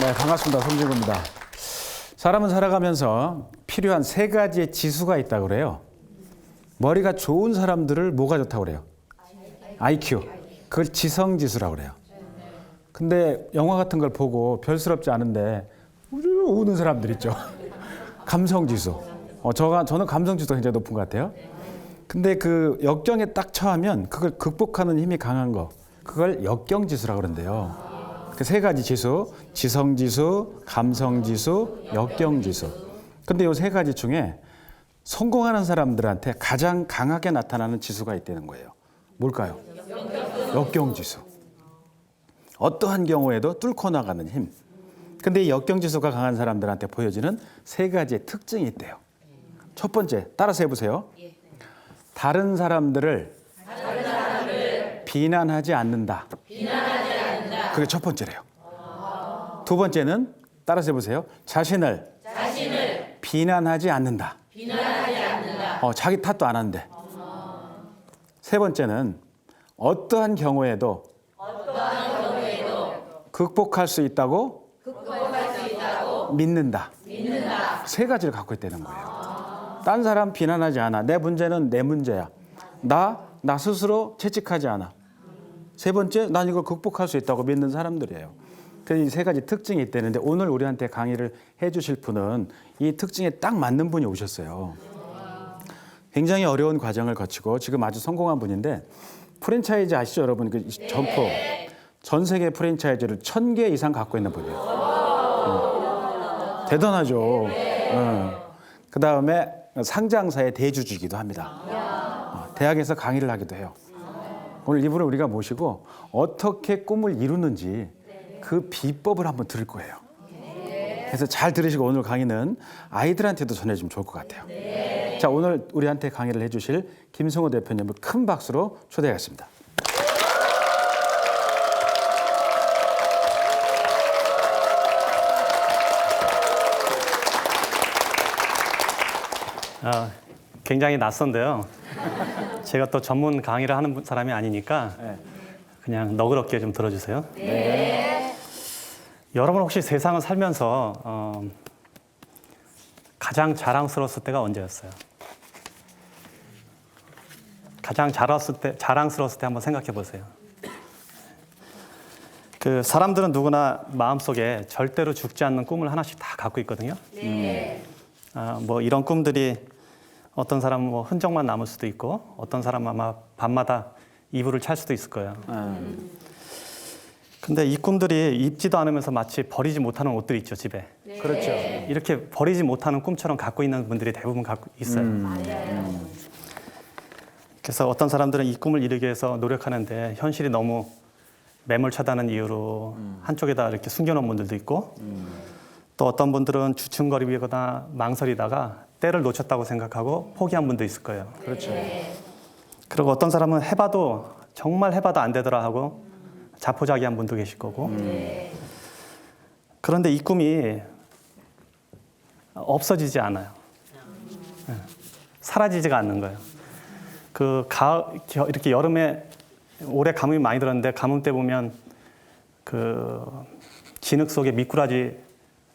네, 반갑습니다. 송진구입니다. 사람은 살아가면서 필요한 세 가지의 지수가 있다고 그래요. 머리가 좋은 사람들을 뭐가 좋다고 그래요? IQ. 그걸 지성지수라고 그래요. 근데 영화 같은 걸 보고 별스럽지 않은데 우는 사람들 있죠. 감성지수. 저는 감성지수가 굉장히 높은 것 같아요. 근데 그 역경에 딱 처하면 그걸 극복하는 힘이 강한 거, 그걸 역경지수라고 그러는데요. 그 세 가지 지수, 지성지수, 감성지수, 역경지수. 근데 이 세 가지 중에 성공하는 사람들한테 가장 강하게 나타나는 지수가 있다는 거예요. 뭘까요? 역경지수. 어떠한 경우에도 뚫고 나가는 힘. 근데 이 역경지수가 강한 사람들한테 보여지는 세 가지의 특징이 있대요. 첫 번째, 따라서 해보세요. 다른 사람들을 비난하지 않는다. 그게 첫 번째래요. 두 번째는 따라서 해보세요. 자신을 비난하지 않는다. 자기 탓도 안 하는데. 세 번째는 어떠한 경우에도 극복할 수 있다고 믿는다. 세 가지를 갖고 있다는 거예요. 딴 사람 비난하지 않아. 내 문제는 내 문제야. 나 스스로 채찍하지 않아. 세 번째, 난 이걸 극복할 수 있다고 믿는 사람들이에요. 그래서 이 세 가지 특징이 있다는데 오늘 우리한테 강의를 해주실 분은 이 특징에 딱 맞는 분이 오셨어요. 굉장히 어려운 과정을 거치고 지금 아주 성공한 분인데 프랜차이즈 아시죠, 여러분? 그 점프 전 세계 프랜차이즈를 1000개 이상 갖고 있는 분이에요. 대단하죠. 그 다음에 상장사의 대주주이기도 합니다. 대학에서 강의를 하기도 해요. 오늘 이분을 우리가 모시고 어떻게 꿈을 이루는지 그 비법을 한번 들을 거예요. 그래서 잘 들으시고 오늘 강의는 아이들한테도 전해주면 좋을 것 같아요. 자, 오늘 우리한테 강의를 해주실 김성호 대표님을 큰 박수로 초대하겠습니다. 굉장히 낯선데요. 제가 또 전문 강의를 하는 사람이 아니니까 그냥 너그럽게 좀 들어주세요. 네. 여러분 혹시 세상을 살면서 가장 자랑스러웠을 때가 언제였어요? 가장 자랑스러웠을 때 한번 생각해 보세요. 그 사람들은 누구나 마음속에 절대로 죽지 않는 꿈을 하나씩 다 갖고 있거든요. 네. 뭐 이런 꿈들이 어떤 사람은 뭐 흔적만 남을 수도 있고 어떤 사람은 아마 밤마다 이불을 찰 수도 있을 거예요. 근데 이 꿈들이 입지도 않으면서 마치 버리지 못하는 옷들이 있죠, 집에. 네. 그렇죠. 이렇게 버리지 못하는 꿈처럼 갖고 있는 분들이 대부분 갖고 있어요. 그래서 어떤 사람들은 이 꿈을 이루기 위해서 노력하는데 현실이 너무 매몰차다는 이유로 한쪽에다 이렇게 숨겨놓은 분들도 있고 또 어떤 분들은 주춤거리거나 망설이다가 때를 놓쳤다고 생각하고 포기한 분도 있을 거예요. 그렇죠. 그리고 어떤 사람은 정말 해봐도 안 되더라 하고 자포자기한 분도 계실 거고. 그런데 이 꿈이 없어지지 않아요. 사라지지가 않는 거예요. 이렇게 여름에 올해 가뭄이 많이 들었는데 가뭄 때 보면 그 진흙 속에 미꾸라지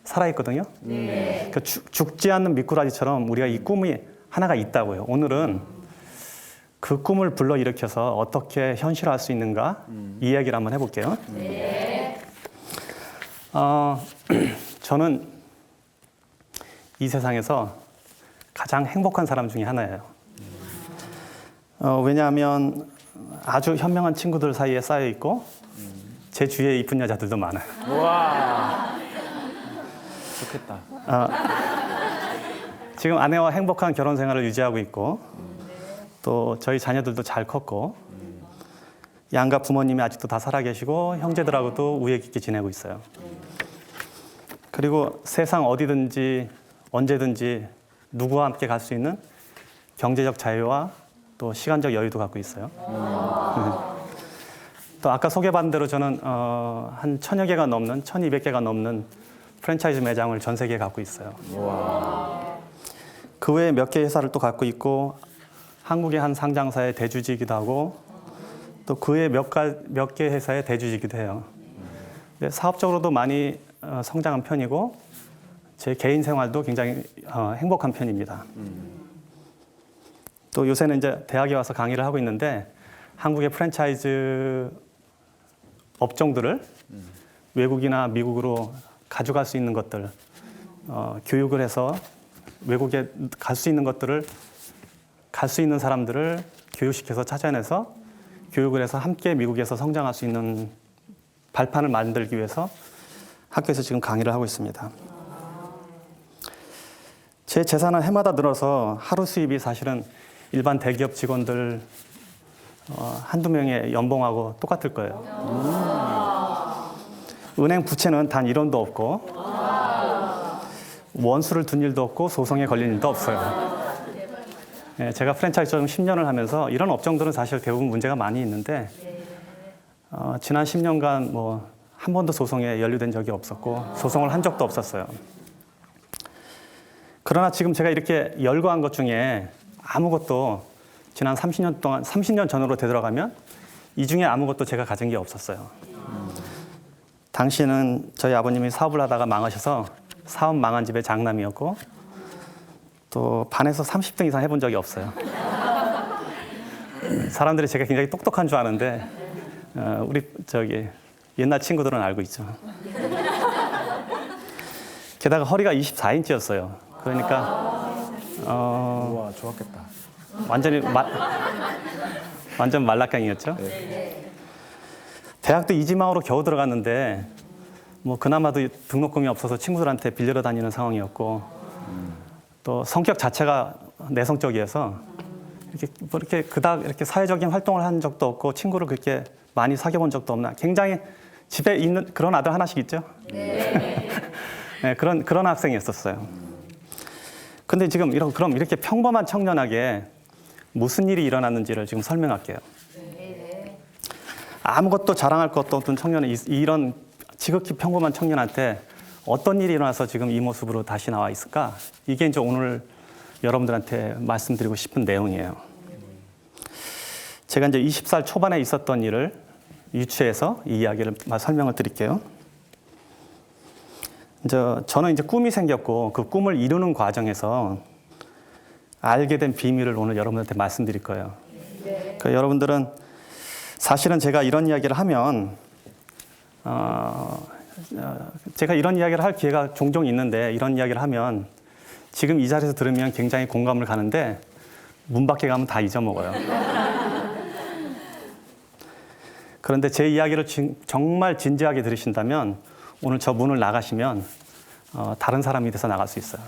살아있거든요. 그러니까 죽지 않는 미꾸라지처럼 우리가 이 꿈이 하나가 있다고요. 오늘은 그 꿈을 불러일으켜서 어떻게 현실화할 수 있는가 이 이야기를 한번 해볼게요. 저는 이 세상에서 가장 행복한 사람 중에 하나예요. 왜냐하면 아주 현명한 친구들 사이에 쌓여 있고 제 주위에 이쁜 여자들도 많아요. 와, 좋겠다. 지금 아내와 행복한 결혼 생활을 유지하고 있고 또 저희 자녀들도 잘 컸고 양가 부모님이 아직도 다 살아계시고 형제들하고도 우애 깊게 지내고 있어요. 그리고 세상 어디든지 언제든지 누구와 함께 갈 수 있는 경제적 자유와 또 시간적 여유도 갖고 있어요. 또 아까 소개받은 대로 저는 한 1000여 개가 넘는 1200개가 넘는 프랜차이즈 매장을 전 세계에 갖고 있어요. 그 외에 몇 개 회사를 또 갖고 있고 한국의 한 상장사의 대주주이기도 하고 또 그 외에 몇 개 회사의 대주주이기도 해요. 사업적으로도 많이 성장한 편이고 제 개인 생활도 굉장히 행복한 편입니다. 또 요새는 이제 대학에 와서 강의를 하고 있는데 한국의 프랜차이즈 업종들을 외국이나 미국으로 가져갈 수 있는 것들, 교육을 해서 외국에 갈 수 있는 것들을 갈 수 있는 사람들을 교육시켜서 찾아내서 교육을 해서 함께 미국에서 성장할 수 있는 발판을 만들기 위해서 학교에서 지금 강의를 하고 있습니다. 제 재산은 해마다 늘어서 하루 수입이 사실은 일반 대기업 직원들 한두 명의 연봉하고 똑같을 거예요. 은행 부채는 단 1원도 없고 원수를 둔 일도 없고 소송에 걸린 일도 없어요. 제가 프랜차이즈 10년을 하면서 이런 업종들은 사실 대부분 문제가 많이 있는데 지난 10년간 뭐 한 번도 소송에 연루된 적이 없었고 소송을 한 적도 없었어요. 그러나 지금 제가 이렇게 열거한 것 중에 아무것도 지난 30년 전으로 되돌아가면 이 중에 아무것도 제가 가진 게 없었어요. 당시에는 저희 아버님이 사업을 하다가 망하셔서 사업 망한 집의 장남이었고 또 반에서 30등 이상 해본 적이 없어요. 사람들이 제가 굉장히 똑똑한 줄 아는데 우리 옛날 친구들은 알고 있죠. 게다가 허리가 24인치였어요. 그러니까 와, 좋았겠다. 완전 말라깽이였죠. 대학도 이지망으로 겨우 들어갔는데 뭐 그나마도 등록금이 없어서 친구들한테 빌려 다니는 상황이었고 또 성격 자체가 내성적이어서 이렇게 그닥 이렇게 사회적인 활동을 한 적도 없고 친구를 그렇게 많이 사귀어본 적도 없나. 굉장히 집에 있는 그런 아들 하나씩 있죠. 네, 그런 학생이었었어요. 근데 지금 그럼 이렇게 평범한 청년에게 무슨 일이 일어났는지를 지금 설명할게요. 아무것도 자랑할 것도 없던 청년은 이런 지극히 평범한 청년한테 어떤 일이 일어나서 지금 이 모습으로 다시 나와 있을까? 이게 이제 오늘 여러분들한테 말씀드리고 싶은 내용이에요. 제가 이제 20살 초반에 있었던 일을 유추해서 이 이야기를 설명을 드릴게요. 저는 이제 꿈이 생겼고 그 꿈을 이루는 과정에서 알게 된 비밀을 오늘 여러분들한테 말씀드릴 거예요. 그러니까 여러분들은 사실은 제가 이런 이야기를 하면 제가 이런 이야기를 할 기회가 종종 있는데 이런 이야기를 하면 지금 이 자리에서 들으면 굉장히 공감을 가는데 문 밖에 가면 다 잊어먹어요. 그런데 제 이야기를 정말 진지하게 들으신다면 오늘 저 문을 나가시면 다른 사람이 돼서 나갈 수 있어요.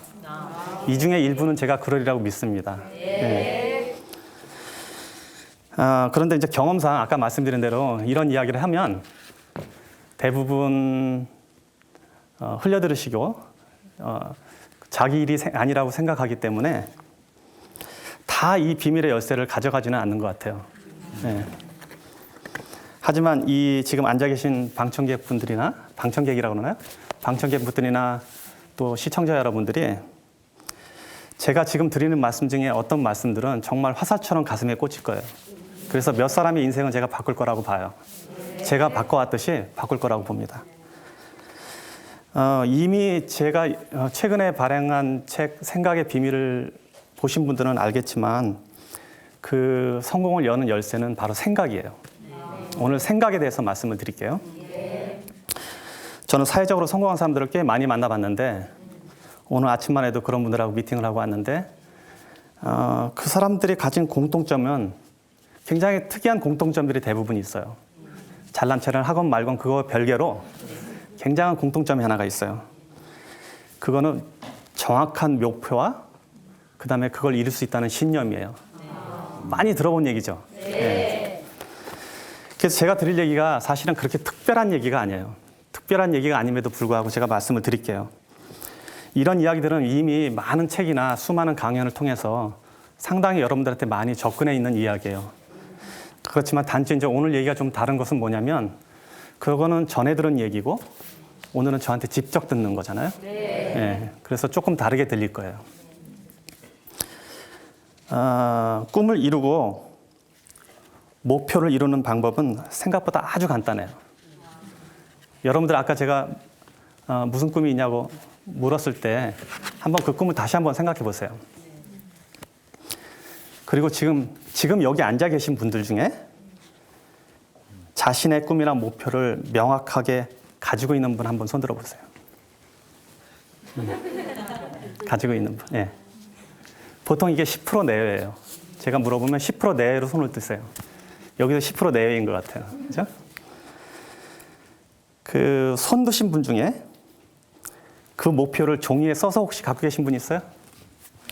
이 중에 일부는 제가 그러리라고 믿습니다. 네. 그런데 이제 경험상 아까 말씀드린 대로 이런 이야기를 하면 대부분 흘려들으시고 자기 일이 아니라고 생각하기 때문에 다 이 비밀의 열쇠를 가져가지는 않는 것 같아요. 네. 하지만 이 지금 앉아 계신 방청객분들이나 방청객이라고 그러나요? 방청객분들이나 또 시청자 여러분들이 제가 지금 드리는 말씀 중에 어떤 말씀들은 정말 화살처럼 가슴에 꽂힐 거예요. 그래서 몇 사람의 인생은 제가 바꿀 거라고 봐요. 제가 바꿔왔듯이 바꿀 거라고 봅니다. 이미 제가 최근에 발행한 책 생각의 비밀을 보신 분들은 알겠지만 그 성공을 여는 열쇠는 바로 생각이에요. 오늘 생각에 대해서 말씀을 드릴게요. 저는 사회적으로 성공한 사람들을 꽤 많이 만나봤는데 오늘 아침만 해도 그런 분들하고 미팅을 하고 왔는데 그 사람들이 가진 공통점은 굉장히 특이한 공통점들이 대부분 있어요. 잘난 체를 하건 말건 그거 별개로 굉장한 공통점이 하나가 있어요. 그거는 정확한 목표와 그다음에 그걸 이룰 수 있다는 신념이에요. 많이 들어본 얘기죠. 네. 그래서 제가 드릴 얘기가 사실은 그렇게 특별한 얘기가 아니에요. 특별한 얘기가 아님에도 불구하고 제가 말씀을 드릴게요. 이런 이야기들은 이미 많은 책이나 수많은 강연을 통해서 상당히 여러분들한테 많이 접근해 있는 이야기예요. 그렇지만 단지 이제 오늘 얘기가 좀 다른 것은 뭐냐면 그거는 전에 들은 얘기고 오늘은 저한테 직접 듣는 거잖아요. 네, 그래서 조금 다르게 들릴 거예요. 꿈을 이루고 목표를 이루는 방법은 생각보다 아주 간단해요. 여러분들 아까 제가 무슨 꿈이 있냐고 물었을 때 한번 그 꿈을 다시 한번 생각해 보세요. 그리고 지금 여기 앉아 계신 분들 중에 자신의 꿈이나 목표를 명확하게 가지고 있는 분 한번 손 들어 보세요. 가지고 있는 분. 예. 보통 이게 10% 내외예요. 제가 물어보면 10% 내외로 손을 드세요. 여기서 10% 내외인 것 같아요. 그죠? 그 손 드신 분 중에 그 목표를 종이에 써서 혹시 갖고 계신 분 있어요?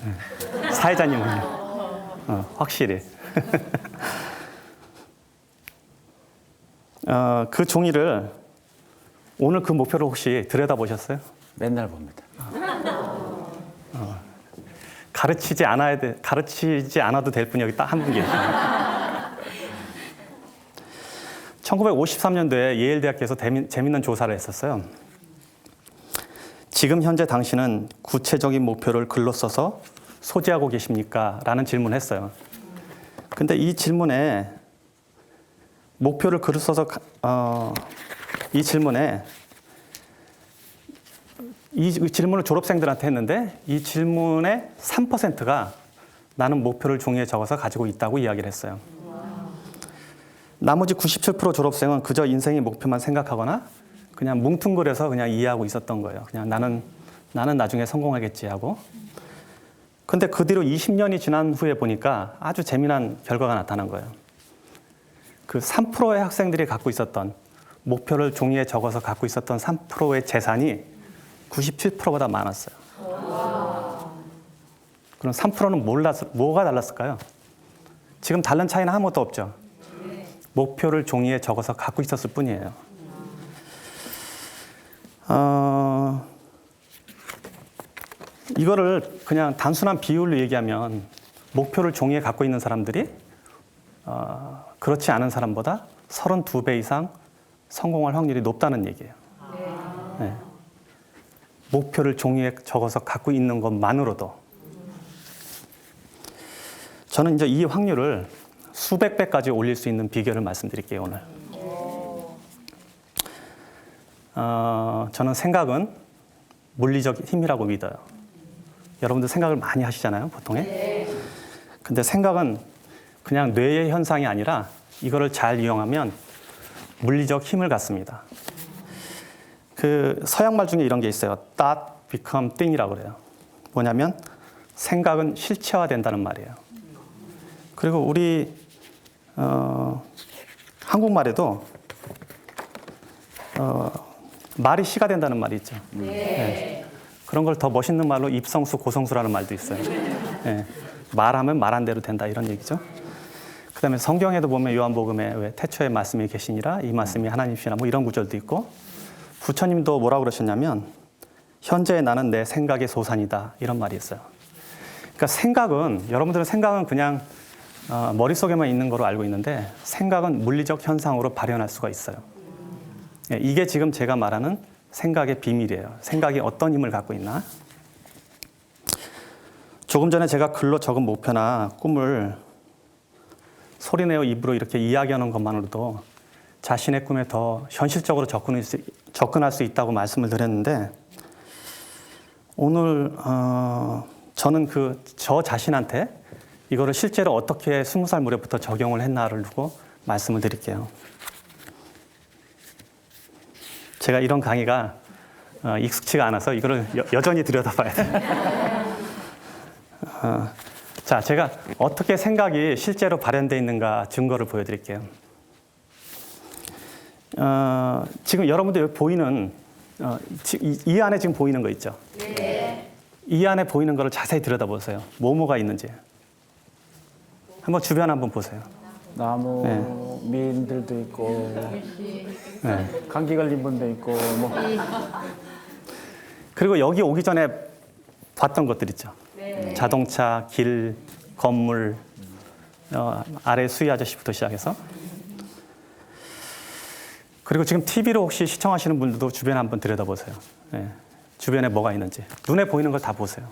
네. 사회자님은요? 확실히. 그 종이를 오늘 그 목표를 혹시 들여다보셨어요? 맨날 봅니다. 가르치지 않아도 될 분이 여기 딱 한 분 계시네요. 1953년도에 예일대학교에서 재밌는 조사를 했었어요. 지금 현재 당신은 구체적인 목표를 글로 써서 소지하고 계십니까? 라는 질문을 했어요. 근데 이 질문에 목표를 글로 써서 이 질문을 졸업생들한테 했는데 이 질문의 3%가 나는 목표를 종이에 적어서 가지고 있다고 이야기를 했어요. 나머지 97% 졸업생은 그저 인생의 목표만 생각하거나 그냥 뭉뚱그려서 그냥 이해하고 있었던 거예요. 그냥 나는 나중에 성공하겠지 하고. 근데 그 뒤로 20년이 지난 후에 보니까 아주 재미난 결과가 나타난 거예요. 그 3%의 학생들이 갖고 있었던 목표를 종이에 적어서 갖고 있었던 3%의 재산이 97%보다 많았어요. 그럼 3%는 뭐가 달랐을까요? 지금 다른 차이는 아무것도 없죠. 목표를 종이에 적어서 갖고 있었을 뿐이에요. 이거를 그냥 단순한 비율로 얘기하면 목표를 종이에 갖고 있는 사람들이 그렇지 않은 사람보다 32배 이상 성공할 확률이 높다는 얘기예요. 네. 목표를 종이에 적어서 갖고 있는 것만으로도. 저는 이제 이 확률을 수백 배까지 올릴 수 있는 비결을 말씀드릴게요, 오늘. 저는 생각은 물리적 힘이라고 믿어요. 여러분들 생각을 많이 하시잖아요, 보통에. 근데 생각은 그냥 뇌의 현상이 아니라 이거를 잘 이용하면 물리적 힘을 갖습니다. 그 서양말 중에 이런 게 있어요. Thought become thing이라고 그래요. 뭐냐면 생각은 실체화된다는 말이에요. 그리고 우리 한국말에도 말이 시가 된다는 말이 있죠. 네. 그런 걸 더 멋있는 말로 입성수, 고성수라는 말도 있어요. 네. 말하면 말한 대로 된다 이런 얘기죠. 그다음에 성경에도 보면 요한복음에 왜 태초에 말씀이 계시니라 이 말씀이 하나님이시라 뭐 이런 구절도 있고 부처님도 뭐라고 그러셨냐면 현재 나는 내 생각의 소산이다 이런 말이 있어요. 그러니까 여러분들은 생각은 그냥 머릿속에만 있는 거로 알고 있는데 생각은 물리적 현상으로 발현할 수가 있어요. 이게 지금 제가 말하는 생각의 비밀이에요. 생각이 어떤 힘을 갖고 있나? 조금 전에 제가 글로 적은 목표나 꿈을 소리내어 입으로 이렇게 이야기하는 것만으로도 자신의 꿈에 더 현실적으로 접근할 수 있다고 말씀을 드렸는데 오늘 저는 저 자신한테 이거를 실제로 어떻게 20살 무렵부터 적용을 했나를 두고 말씀을 드릴게요. 제가 이런 강의가 익숙치가 않아서 이거를 여전히 들여다봐야 돼요. 자, 제가 어떻게 생각이 실제로 발현되어 있는가 증거를 보여드릴게요. 지금 여러분들 여기 보이는 이 안에 지금 보이는 거 있죠? 네. 이 안에 보이는 거를 자세히 들여다보세요. 뭐가 있는지. 한번 주변 한번 보세요. 나무, 네. 미인들도 있고, 네. 감기 걸린 분도 있고, 뭐. 그리고 여기 오기 전에 봤던 것들 있죠. 네. 자동차, 길, 건물, 아래 수희 아저씨부터 시작해서. 그리고 지금 TV로 혹시 시청하시는 분들도 주변에 한번 들여다보세요. 네. 주변에 뭐가 있는지. 눈에 보이는 걸 다 보세요.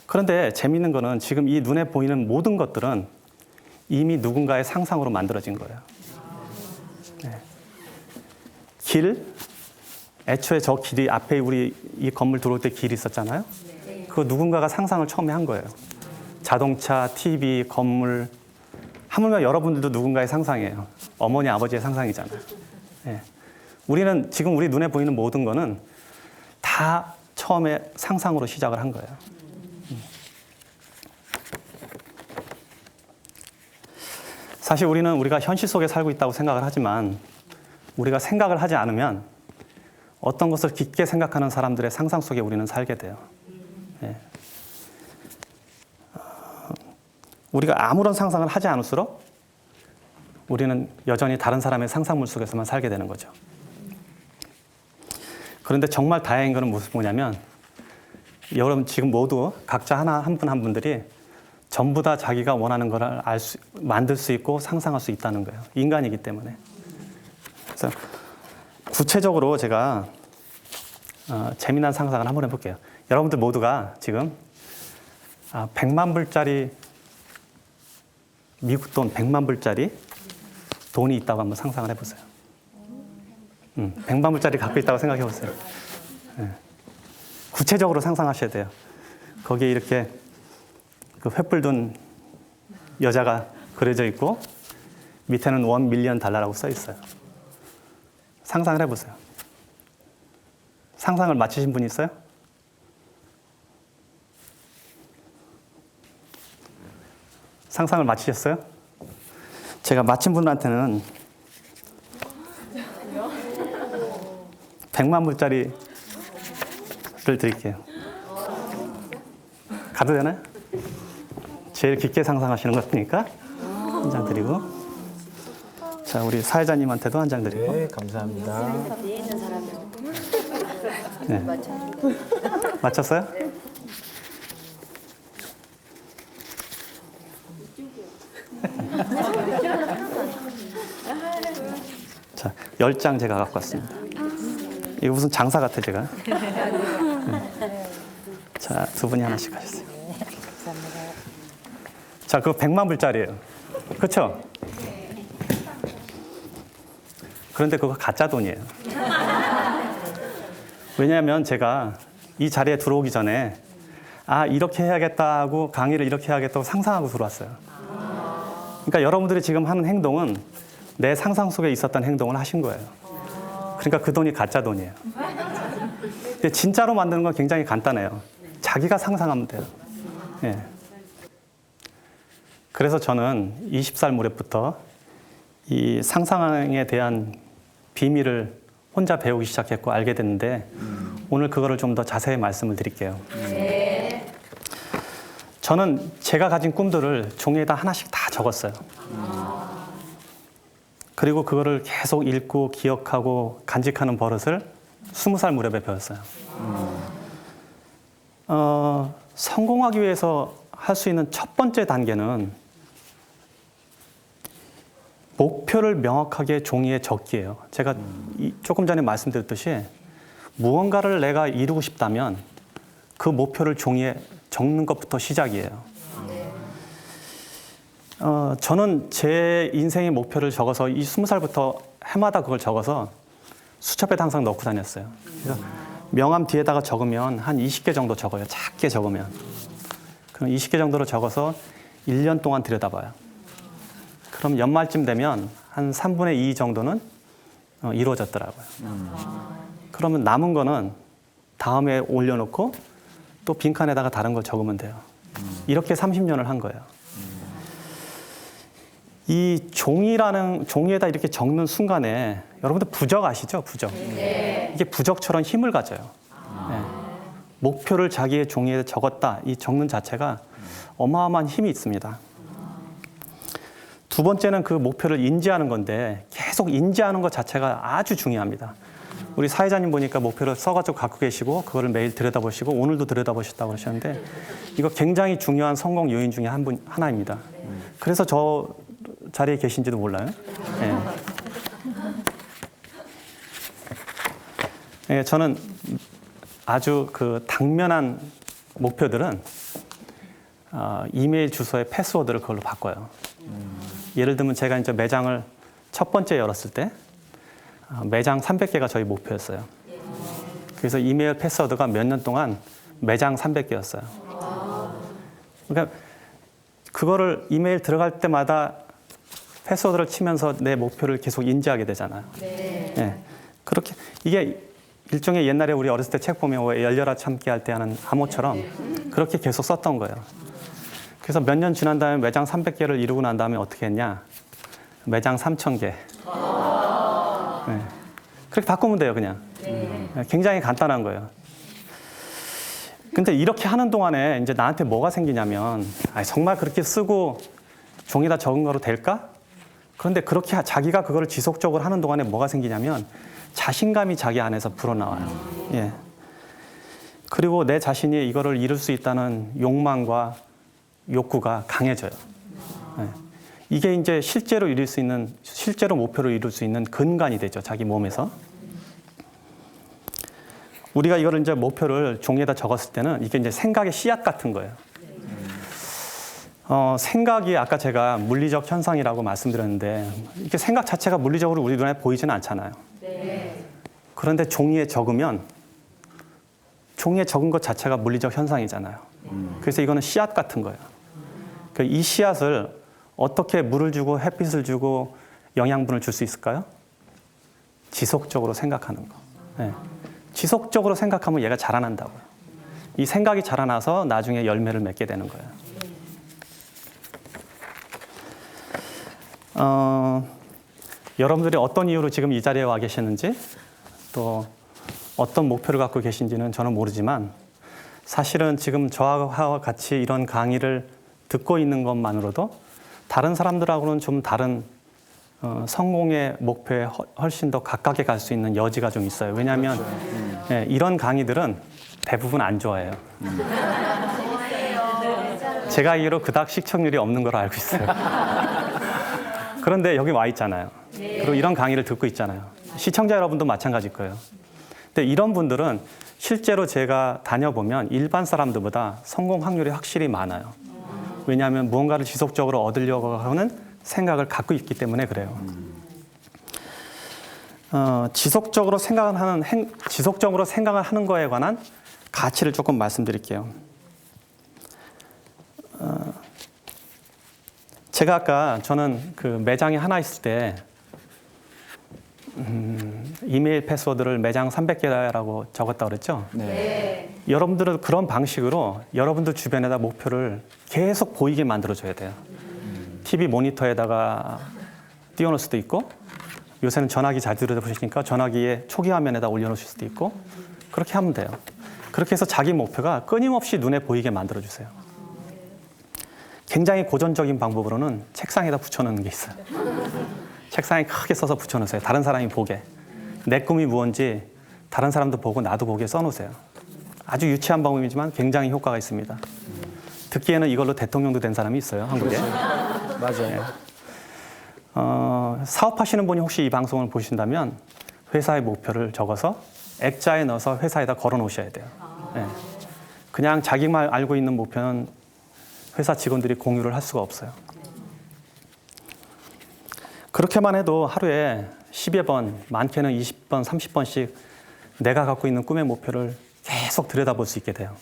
그런데 재미있는 거는 지금 이 눈에 보이는 모든 것들은 이미 누군가의 상상으로 만들어진 거예요. 네. 길, 애초에 저 길이 앞에 우리 이 건물 들어올 때 길이 있었잖아요. 그 누군가가 상상을 처음에 한 거예요. 자동차, TV, 건물. 하물며 여러분들도 누군가의 상상이에요. 어머니, 아버지의 상상이잖아요. 예. 우리는 지금 우리 눈에 보이는 모든 거는 다 처음에 상상으로 시작을 한 거예요. 사실 우리가 현실 속에 살고 있다고 생각을 하지만 우리가 생각을 하지 않으면 어떤 것을 깊게 생각하는 사람들의 상상 속에 우리는 살게 돼요. 예. 우리가 아무런 상상을 하지 않을수록 우리는 여전히 다른 사람의 상상물 속에서만 살게 되는 거죠. 그런데 정말 다행인 것은 뭐냐면 여러분 지금 모두 각자 한 분들이 전부 다 자기가 원하는 걸 만들 수 있고 상상할 수 있다는 거예요. 인간이기 때문에. 그래서 구체적으로 제가 재미난 상상을 한번 해볼게요. 여러분들 모두가 지금 100만 불짜리 미국 돈 100만 불짜리 돈이 있다고 한번 상상을 해보세요. 100만 불짜리 갖고 있다고 생각해 보세요. 네. 구체적으로 상상하셔야 돼요. 거기에 이렇게 그 횃불 든 여자가 그려져 있고 밑에는 $1 million 라고 써 있어요. 상상을 해보세요. 상상을 마치신 분 있어요? 상상을 마치셨어요? 제가 마친 분한테는 100만 불짜리를 드릴게요. 가도 되나요? 제일 깊게 상상하시는 것 같으니까 한 장 드리고, 자 우리 사회자님한테도 한 장 드리고. 네, 감사합니다. 네. 맞췄어요? 자, 10장 제가 갖고 왔습니다. 이거 무슨 장사 같아, 제가. 자, 두 분이 하나씩 하셨어요. 자, 그거 100만 불짜리예요. 그렇죠? 그런데 그거 가짜 돈이에요. 왜냐하면 제가 이 자리에 들어오기 전에 이렇게 해야겠다 하고 강의를 이렇게 해야겠다고 상상하고 들어왔어요. 그러니까 여러분들이 지금 하는 행동은 내 상상 속에 있었던 행동을 하신 거예요. 그러니까 그 돈이 가짜 돈이에요. 근데 진짜로 만드는 건 굉장히 간단해요. 자기가 상상하면 돼요. 예. 그래서 저는 20살 무렵부터 이 상상에 대한 비밀을 혼자 배우기 시작했고 알게 됐는데 오늘 그거를 좀 더 자세히 말씀을 드릴게요. 저는 제가 가진 꿈들을 종이에다 하나씩 다 적었어요. 그리고 그거를 계속 읽고 기억하고 간직하는 버릇을 20살 무렵에 배웠어요. 성공하기 위해서 할 수 있는 첫 번째 단계는 목표를 명확하게 종이에 적기예요. 제가 조금 전에 말씀드렸듯이 무언가를 내가 이루고 싶다면 그 목표를 종이에 적는 것부터 시작이에요. 저는 제 인생의 목표를 적어서 이 20살부터 해마다 그걸 적어서 수첩에 항상 넣고 다녔어요. 그래서 명함 뒤에다가 적으면 한 20개 정도 적어요. 작게 적으면. 그럼 20개 정도로 적어서 1년 동안 들여다봐요. 그럼 연말쯤 되면 한 3분의 2 정도는 이루어졌더라고요. 그러면 남은 거는 다음에 올려놓고 또 빈칸에다가 다른 걸 적으면 돼요. 이렇게 30년을 한 거예요. 이 종이에다 이렇게 적는 순간에 여러분들 부적 아시죠? 부적. 이게 부적처럼 힘을 가져요. 네. 목표를 자기의 종이에 적었다. 이 적는 자체가 어마어마한 힘이 있습니다. 두 번째는 그 목표를 인지하는 건데 계속 인지하는 것 자체가 아주 중요합니다. 우리 사회자님 보니까 목표를 써가지고 갖고 계시고 그거를 매일 들여다보시고 오늘도 들여다보셨다고 그러셨는데 이거 굉장히 중요한 성공 요인 중에 하나입니다. 그래서 저 자리에 계신지도 몰라요. 네. 네, 저는 아주 그 당면한 목표들은 이메일 주소의 패스워드를 그걸로 바꿔요. 예를 들면 제가 이제 매장을 첫 번째 열었을 때 매장 300개가 저희 목표였어요. 그래서 이메일 패스워드가 몇 년 동안 매장 300개였어요. 그러니까 그거를 이메일 들어갈 때마다 패스워드를 치면서 내 목표를 계속 인지하게 되잖아요. 네. 그렇게 이게 일종의 옛날에 우리 어렸을 때 책 보면 왜 열려라 참기 할 때 하는 암호처럼 그렇게 계속 썼던 거예요. 그래서 몇 년 지난 다음에 매장 300개를 이루고 난 다음에 어떻게 했냐? 매장 3,000개. 네. 그렇게 바꾸면 돼요, 그냥. 굉장히 간단한 거예요. 근데 이렇게 하는 동안에 이제 나한테 뭐가 생기냐면, 정말 그렇게 쓰고 종이다 적은 거로 될까? 그런데 그렇게 자기가 그거를 지속적으로 하는 동안에 뭐가 생기냐면 자신감이 자기 안에서 불어나와요. 예. 그리고 내 자신이 이거를 이룰 수 있다는 욕망과 욕구가 강해져요. 예. 이게 이제 실제로 목표를 이룰 수 있는 근간이 되죠, 자기 몸에서. 우리가 이거를 이제 목표를 종이에다 적었을 때는 이게 이제 생각의 씨앗 같은 거예요. 생각이 아까 제가 물리적 현상이라고 말씀드렸는데 이게 생각 자체가 물리적으로 우리 눈에 보이지는 않잖아요. 그런데 종이에 적은 것 자체가 물리적 현상이잖아요. 그래서 이거는 씨앗 같은 거예요. 이 씨앗을 어떻게 물을 주고 햇빛을 주고 영양분을 줄 수 있을까요? 지속적으로 생각하는 거. 네. 지속적으로 생각하면 얘가 자라난다고요. 이 생각이 자라나서 나중에 열매를 맺게 되는 거예요. 여러분들이 어떤 이유로 지금 이 자리에 와 계시는지 또 어떤 목표를 갖고 계신지는 저는 모르지만 사실은 지금 저와 같이 이런 강의를 듣고 있는 것만으로도 다른 사람들하고는 좀 다른 성공의 목표에 훨씬 더 가깝게 갈 수 있는 여지가 좀 있어요. 왜냐하면 이런 강의들은 대부분 안 좋아해요. 제가 알기로 그닥 시청률이 없는 걸로 알고 있어요. 그런데 여기 와 있잖아요. 그리고 이런 강의를 듣고 있잖아요. 시청자 여러분도 마찬가지일 거예요. 근데 이런 분들은 실제로 제가 다녀보면 일반 사람들보다 성공 확률이 확실히 많아요. 왜냐하면 무언가를 지속적으로 얻으려고 하는 생각을 갖고 있기 때문에 그래요. 지속적으로 생각을 하는 거에 관한 가치를 조금 말씀드릴게요. 제가 아까 저는 그 매장에 하나 있을 때 이메일 패스워드를 매장 300개라고 적었다고 그랬죠? 네. 여러분들은 그런 방식으로 여러분들 주변에다 목표를 계속 보이게 만들어줘야 돼요. TV 모니터에다가 띄워놓을 수도 있고 요새는 전화기 잘 들여다보시니까 전화기에 초기 화면에다 올려놓으실 수도 있고 그렇게 하면 돼요. 그렇게 해서 자기 목표가 끊임없이 눈에 보이게 만들어주세요. 굉장히 고전적인 방법으로는 책상에다 붙여놓는 게 있어요. 책상에 크게 써서 붙여놓으세요. 다른 사람이 보게. 내 꿈이 무언지 다른 사람도 보고 나도 보게 써놓으세요. 아주 유치한 방법이지만 굉장히 효과가 있습니다. 듣기에는 이걸로 대통령도 된 사람이 있어요, 한국에. 맞아요. 네. 사업하시는 분이 혹시 이 방송을 보신다면 회사의 목표를 적어서 액자에 넣어서 회사에다 걸어 놓으셔야 돼요. 네. 그냥 자기만 알고 있는 목표는 회사 직원들이 공유를 할 수가 없어요. 그렇게만 해도 하루에 10여 번, 많게는 20번, 30번씩 내가 갖고 있는 꿈의 목표를 계속 들여다볼 수 있게 돼요.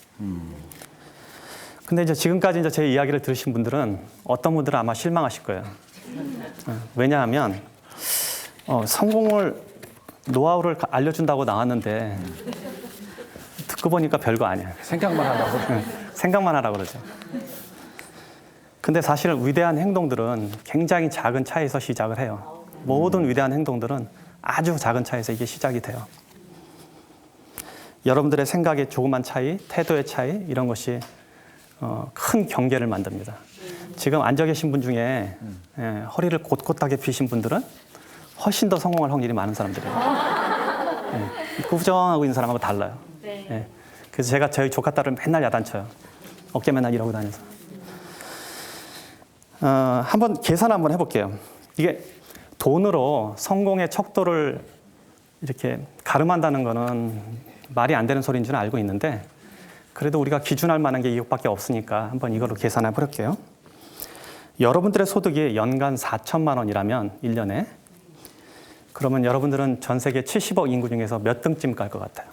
근데 이제 지금까지 이제 제 이야기를 들으신 분들은 어떤 분들은 아마 실망하실 거예요. 왜냐하면 성공을 노하우를 알려준다고 나왔는데 듣고 보니까 별거 아니에요. 생각만 하라고. 생각만 하라고 그러죠. 근데 사실 위대한 행동들은 굉장히 작은 차이에서 시작을 해요. 모든 위대한 행동들은 아주 작은 차이에서 이게 시작이 돼요. 여러분들의 생각의 조그만 차이, 태도의 차이 이런 것이 큰 경계를 만듭니다. 지금 앉아 계신 분 중에 허리를 곧곧하게 펴신 분들은 훨씬 더 성공할 확률이 많은 사람들이에요. 꾸정하고 있는 사람하고 달라요. 그래서 제가 저희 조카 딸을 맨날 야단쳐요. 어깨 맨날 이러고 다녀서. 한번 계산 한번 해볼게요. 이게 돈으로 성공의 척도를 이렇게 가름한다는 거는 말이 안 되는 소리인 줄 알고 있는데 그래도 우리가 기준할 만한 게 이것밖에 없으니까 한번 이걸로 계산해 볼게요. 여러분들의 소득이 연간 4천만 원이라면 1년에 그러면 여러분들은 전 세계 70억 인구 중에서 몇 등쯤 깔 것 같아요?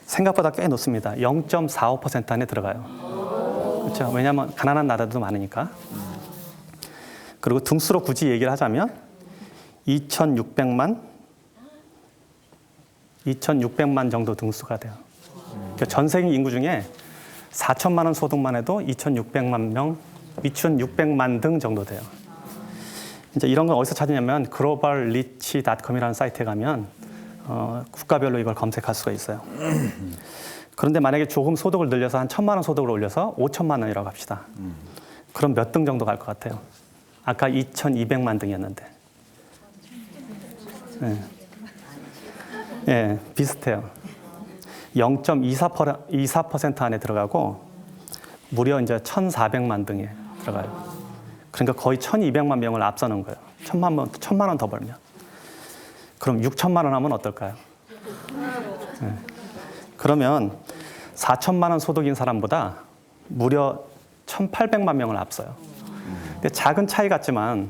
생각보다 꽤 높습니다. 0.45% 안에 들어가요. 그렇죠? 왜냐하면 가난한 나라도 많으니까. 그리고 등수로 굳이 얘기를 하자면 2,600만 정도 등수가 돼요. 그러니까 전 세계 인구 중에 4천만 원 소득만 해도 2,600만 등 정도 돼요. 이제 이런 건 어디서 찾느냐면 globalrich.com이라는 사이트에 가면 국가별로 이걸 검색할 수가 있어요. 그런데 만약에 조금 소득을 늘려서 한 1,000만 원 소득을 올려서 5천만 원이라고 합시다. 그럼 몇 등 정도 갈 것 같아요? 아까 2,200만 등이었는데. 예, 비슷해요. 0.24% 안에 들어가고 무려 이제 1,400만 등에 들어가요. 그러니까 거의 1,200만 명을 앞서는 거예요. 1,000만 원 더 벌면. 그럼 6천만 원 하면 어떨까요? 네. 그러면 4천만 원 소득인 사람보다 무려 1,800만 명을 앞서요. 근데 작은 차이 같지만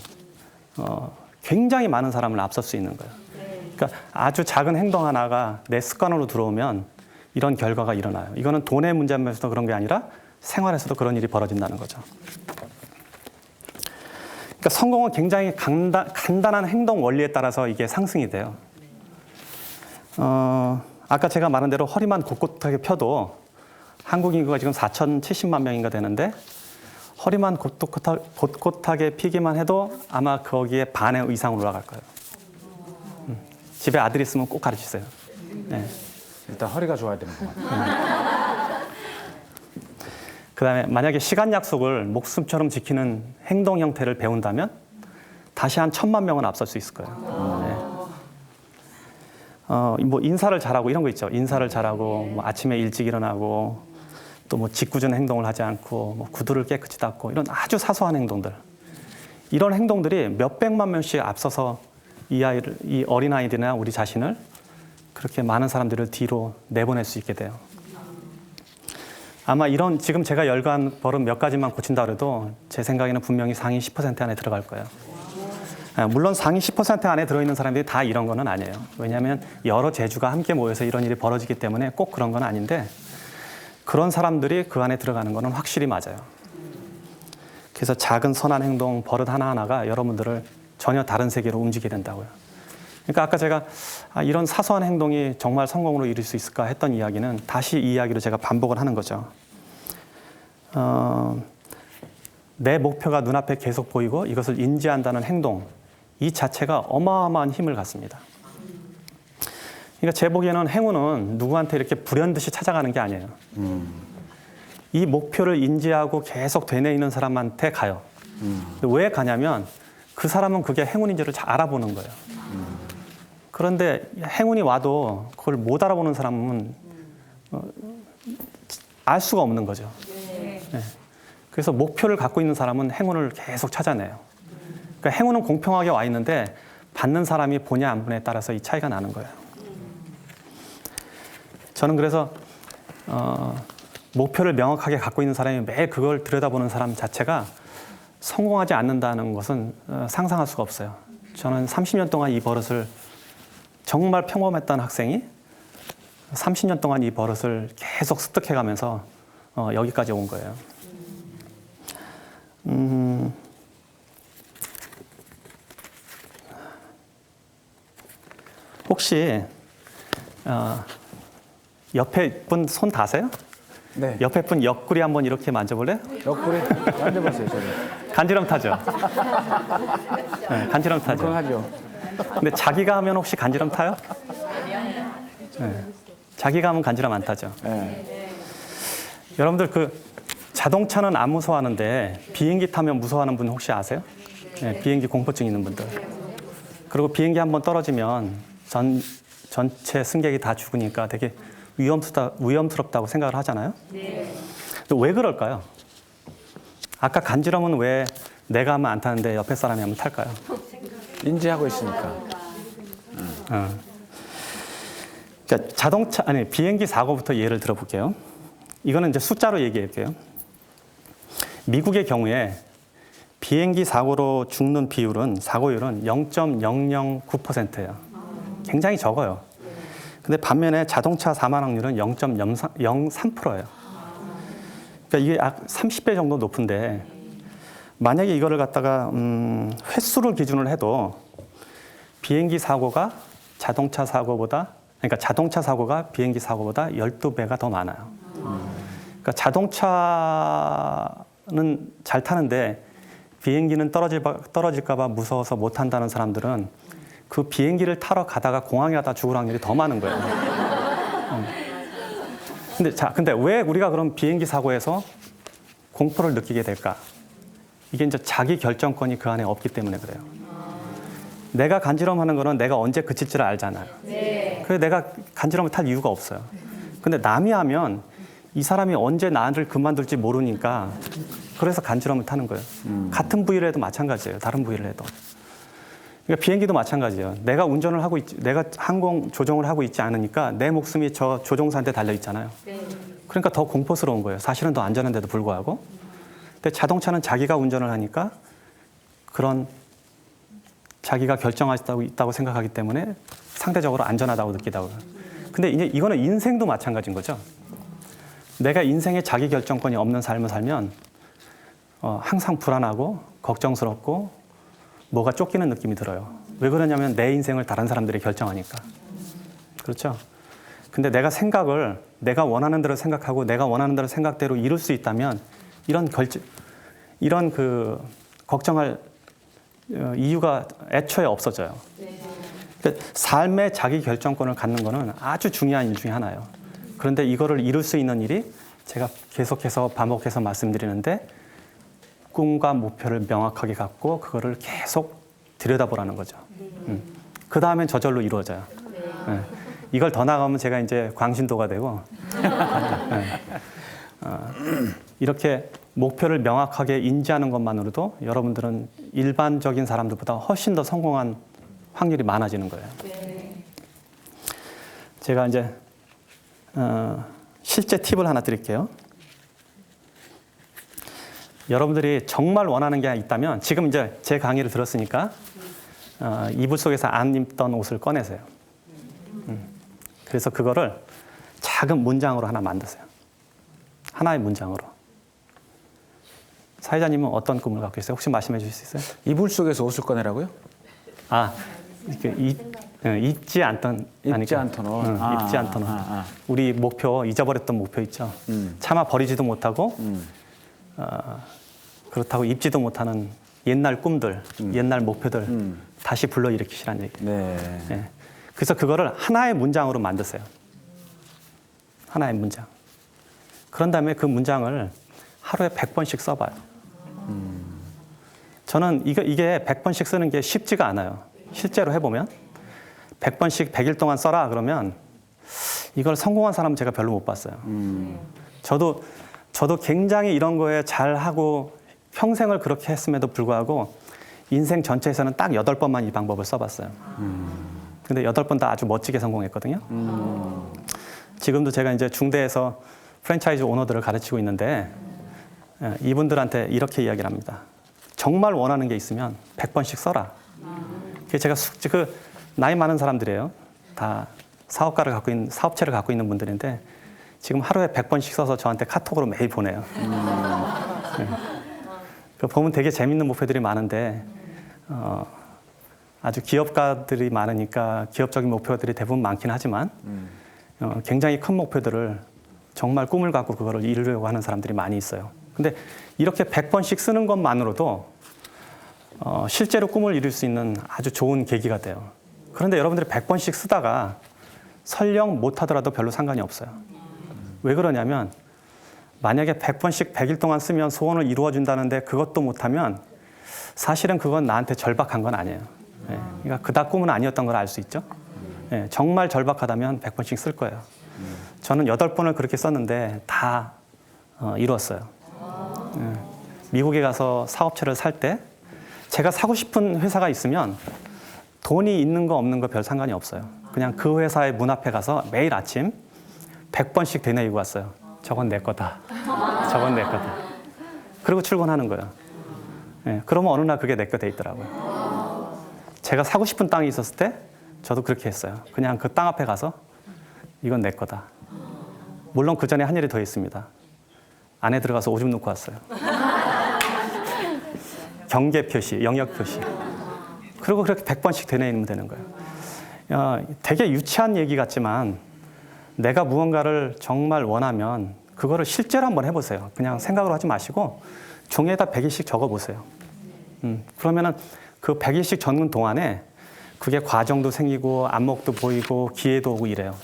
굉장히 많은 사람을 앞설 수 있는 거예요. 그러니까 아주 작은 행동 하나가 내 습관으로 들어오면 이런 결과가 일어나요. 이거는 돈의 문제면서도 그런 게 아니라 생활에서도 그런 일이 벌어진다는 거죠. 그러니까 성공은 굉장히 간단한 행동 원리에 따라서 이게 상승이 돼요. 아까 제가 말한 대로 허리만 곧곧하게 펴도 한국 인구가 지금 4,070만 명인가 되는데 허리만 곧곧하게 피기만 해도 아마 거기에 반의 이상으로 올라갈 거예요. 집에 아들 있으면 꼭 가르치세요. 네. 일단 허리가 좋아야 되는 것 같아요. 그다음에 만약에 시간 약속을 목숨처럼 지키는 행동 형태를 배운다면 다시 한 1,000만 명은 앞설 수 있을 거예요. 네. 뭐 인사를 잘하고 이런 거 있죠. 인사를 잘하고 뭐 아침에 일찍 일어나고 또 뭐 짓궂은 행동을 하지 않고 뭐 구두를 깨끗이 닦고 이런 아주 사소한 행동들. 이런 행동들이 몇백만 명씩 앞서서 이 어린아이들이나 우리 자신을 그렇게 많은 사람들을 뒤로 내보낼 수 있게 돼요. 아마 이런 지금 제가 열거한 버릇 몇 가지만 고친다 그래도 제 생각에는 분명히 상위 10% 안에 들어갈 거예요. 물론 상위 10% 안에 들어있는 사람들이 다 이런 거는 아니에요. 왜냐하면 여러 재주가 함께 모여서 이런 일이 벌어지기 때문에 꼭 그런 건 아닌데 그런 사람들이 그 안에 들어가는 거는 확실히 맞아요. 그래서 작은 선한 행동, 버릇 하나하나가 여러분들을 전혀 다른 세계로 움직이게 된다고요. 그러니까 아까 제가 이런 사소한 행동이 정말 성공으로 이룰 수 있을까 했던 이야기는 다시 이 이야기로 제가 반복을 하는 거죠. 내 목표가 눈앞에 계속 보이고 이것을 인지한다는 행동, 이 자체가 어마어마한 힘을 갖습니다. 그러니까 제 보기에는 행운은 누구한테 이렇게 불현듯이 찾아가는 게 아니에요. 이 목표를 인지하고 계속 되뇌이는 사람한테 가요. 왜 가냐면 그 사람은 그게 행운인지를 잘 알아보는 거예요. 그런데 행운이 와도 그걸 못 알아보는 사람은 알 수가 없는 거죠. 네. 그래서 목표를 갖고 있는 사람은 행운을 계속 찾아내요. 그러니까 행운은 공평하게 와 있는데 받는 사람이 보냐 안 보냐에 따라서 이 차이가 나는 거예요. 저는 그래서 목표를 명확하게 갖고 있는 사람이 매일 그걸 들여다보는 사람 자체가 성공하지 않는다는 것은 상상할 수가 없어요. 저는 30년 동안 이 버릇을 정말 평범했던 학생이 30년 동안 이 버릇을 계속 습득해가면서 여기까지 온 거예요. 혹시 옆에 분 손 다세요? 네. 옆에 분 옆구리 한번 이렇게 만져볼래요? 옆구리 만져봤어요, 저는. 간지럼 타죠? 네, 간지럼 타죠? 건강하죠. 근데 자기가 하면 혹시 간지럼 타요? 네. 자기가 하면 간지럼 안 타죠? 네. 여러분들 그 자동차는 안 무서워하는데 비행기 타면 무서워하는 분 혹시 아세요? 네, 비행기 공포증 있는 분들. 그리고 비행기 한번 떨어지면 전체 승객이 다 죽으니까 되게 위험스럽다고 생각을 하잖아요. 네. 왜 그럴까요? 아까 간지럼은 왜 내가 하면 안 타는데 옆에 사람이 하면 탈까요? 인지하고 있으니까. 그러니까 비행기 사고부터 예를 들어볼게요. 이거는 이제 숫자로 얘기할게요. 미국의 경우에 비행기 사고로 죽는 사고율은 0.009%예요. 굉장히 적어요. 근데 반면에 자동차 사망 확률은 0.03%예요. 그러니까 이게 약 30배 정도 높은데 만약에 이거를 갖다가 횟수를 기준으로 해도 비행기 사고가 자동차 사고보다 그러니까 자동차 사고가 비행기 사고보다 12배가 더 많아요. 그러니까 자동차는 잘 타는데 비행기는 떨어질까 봐 무서워서 못 탄다는 사람들은 그 비행기를 타러 가다가 공항에 가다 죽을 확률이 더 많은 거예요. 근데 왜 우리가 그럼 비행기 사고에서 공포를 느끼게 될까? 이게 이제 자기 결정권이 그 안에 없기 때문에 그래요. 내가 간지럼하는 거는 내가 언제 그칠지를 알잖아요. 그래서 내가 간지럼을 탈 이유가 없어요. 근데 남이 하면 이 사람이 언제 나를 그만둘지 모르니까 그래서 간지럼을 타는 거예요. 같은 부위를 해도 마찬가지예요. 다른 부위를 해도. 그러니까 비행기도 마찬가지예요. 내가 운전을 하고 내가 항공 조종을 하고 있지 않으니까 내 목숨이 저 조종사한테 달려 있잖아요. 그러니까 더 공포스러운 거예요. 사실은 더 안전한데도 불구하고. 근데 자동차는 자기가 운전을 하니까 그런 자기가 결정할 수 있다고 생각하기 때문에 상대적으로 안전하다고 느끼다고. 근데 이제 이거는 인생도 마찬가지인 거죠. 내가 인생에 자기 결정권이 없는 삶을 살면 항상 불안하고 걱정스럽고 뭐가 쫓기는 느낌이 들어요. 왜 그러냐면 내 인생을 다른 사람들이 결정하니까. 그렇죠? 근데 내가 생각을 내가 원하는 대로 생각하고 내가 원하는 대로 생각대로 이룰 수 있다면 이런 그 걱정할 이유가 애초에 없어져요. 그러니까 삶의 자기 결정권을 갖는 거는 아주 중요한 일 중에 하나예요. 그런데 이거를 이룰 수 있는 일이 제가 계속해서 반복해서 말씀드리는데 꿈과 목표를 명확하게 갖고 그거를 계속 들여다보라는 거죠. 그 다음엔 저절로 이루어져요. 네. 이걸 더 나가면 제가 이제 광신도가 되고 이렇게 목표를 명확하게 인지하는 것만으로도 여러분들은 일반적인 사람들보다 훨씬 더 성공한 확률이 많아지는 거예요. 제가 이제 실제 팁을 하나 드릴게요. 여러분들이 정말 원하는 게 있다면 지금 이제 제 강의를 들었으니까 이불 속에서 안 입던 옷을 꺼내세요. 그래서 그거를 작은 문장으로 하나 만드세요. 하나의 문장으로. 사회자님은 어떤 꿈을 갖고 있어요? 혹시 말씀해 주실 수 있어요? 이불 속에서 옷을 꺼내라고요? 잊지 않던 옷. 입지 않던 옷. 우리 목표, 잊어버렸던 목표 있죠. 차마 버리지도 못하고 그렇다고 입지도 못하는 옛날 꿈들, 옛날 목표들 다시 불러일으키시라는 얘기예요. 네. 네. 그래서 그거를 하나의 문장으로 만드세요. 하나의 문장. 그런 다음에 그 문장을 하루에 100번씩 써봐요. 저는 이게 100번씩 쓰는 게 쉽지가 않아요. 실제로 해보면 100번씩 100일 동안 써라 그러면 이걸 성공한 사람은 제가 별로 못 봤어요. 저도 굉장히 이런 거에 잘하고 평생을 그렇게 했음에도 불구하고 인생 전체에서는 딱 8번만 이 방법을 써봤어요. 근데 8번 다 아주 멋지게 성공했거든요. 지금도 제가 이제 중대에서 프랜차이즈 오너들을 가르치고 있는데 이분들한테 이렇게 이야기를 합니다. 정말 원하는 게 있으면 100번씩 써라. 제가 나이 많은 사람들이에요. 다 사업체를 갖고 있는 분들인데 지금 하루에 100번씩 써서 저한테 카톡으로 매일 보내요. 네. 보면 되게 재밌는 목표들이 많은데 아주 기업가들이 많으니까 기업적인 목표들이 대부분 많긴 하지만 굉장히 큰 목표들을 정말 꿈을 갖고 그거를 이루려고 하는 사람들이 많이 있어요. 근데 이렇게 100번씩 쓰는 것만으로도 실제로 꿈을 이룰 수 있는 아주 좋은 계기가 돼요. 그런데 여러분들이 100번씩 쓰다가 설령 못하더라도 별로 상관이 없어요. 왜 그러냐면 만약에 100번씩 100일 동안 쓰면 소원을 이루어준다는데 그것도 못하면 사실은 그건 나한테 절박한 건 아니에요. 네. 그러니까 그닥 꿈은 아니었던 걸 알 수 있죠. 네. 정말 절박하다면 100번씩 쓸 거예요. 저는 8번을 그렇게 썼는데 다 이루었어요. 네. 미국에 가서 사업체를 살 때 제가 사고 싶은 회사가 있으면 돈이 있는 거 없는 거 별 상관이 없어요. 그냥 그 회사의 문 앞에 가서 매일 아침 100번씩 되뇌이고 왔어요. 저건 내 거다. 저건 내 거다. 그리고 출근하는 거예요. 네, 그러면 어느 날 그게 내 거 돼 있더라고요. 제가 사고 싶은 땅이 있었을 때 저도 그렇게 했어요. 그냥 그 땅 앞에 가서 이건 내 거다. 물론 그 전에 한 일이 더 있습니다. 안에 들어가서 오줌 놓고 왔어요. 경계 표시, 영역 표시. 그리고 그렇게 100번씩 되뇌이면 되는 거예요. 되게 유치한 얘기 같지만 내가 무언가를 정말 원하면 그거를 실제로 한번 해보세요. 그냥 생각으로 하지 마시고 종이에다 100일씩 적어보세요. 그러면은 그 100일씩 적는 동안에 그게 과정도 생기고 안목도 보이고 기회도 오고 이래요.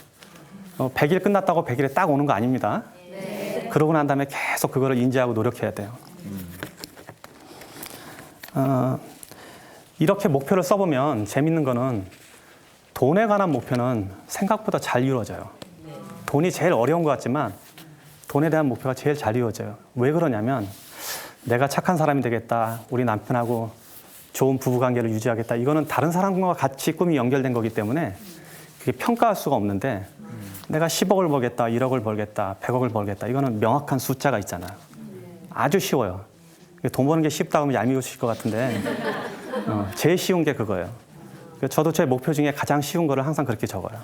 100일 끝났다고 100일에 딱 오는 거 아닙니다. 그러고 난 다음에 계속 그거를 인지하고 노력해야 돼요. 이렇게 목표를 써보면 재밌는 거는 돈에 관한 목표는 생각보다 잘 이루어져요. 돈이 제일 어려운 것 같지만 돈에 대한 목표가 제일 잘 이루어져요. 왜 그러냐면 내가 착한 사람이 되겠다. 우리 남편하고 좋은 부부관계를 유지하겠다. 이거는 다른 사람과 같이 꿈이 연결된 거기 때문에 그게 평가할 수가 없는데 내가 10억을 벌겠다, 1억을 벌겠다, 100억을 벌겠다. 이거는 명확한 숫자가 있잖아요. 아주 쉬워요. 돈 버는 게 쉽다 하면 얄미우실 것 같은데 제일 쉬운 게 그거예요. 저도 제 목표 중에 가장 쉬운 거를 항상 그렇게 적어요.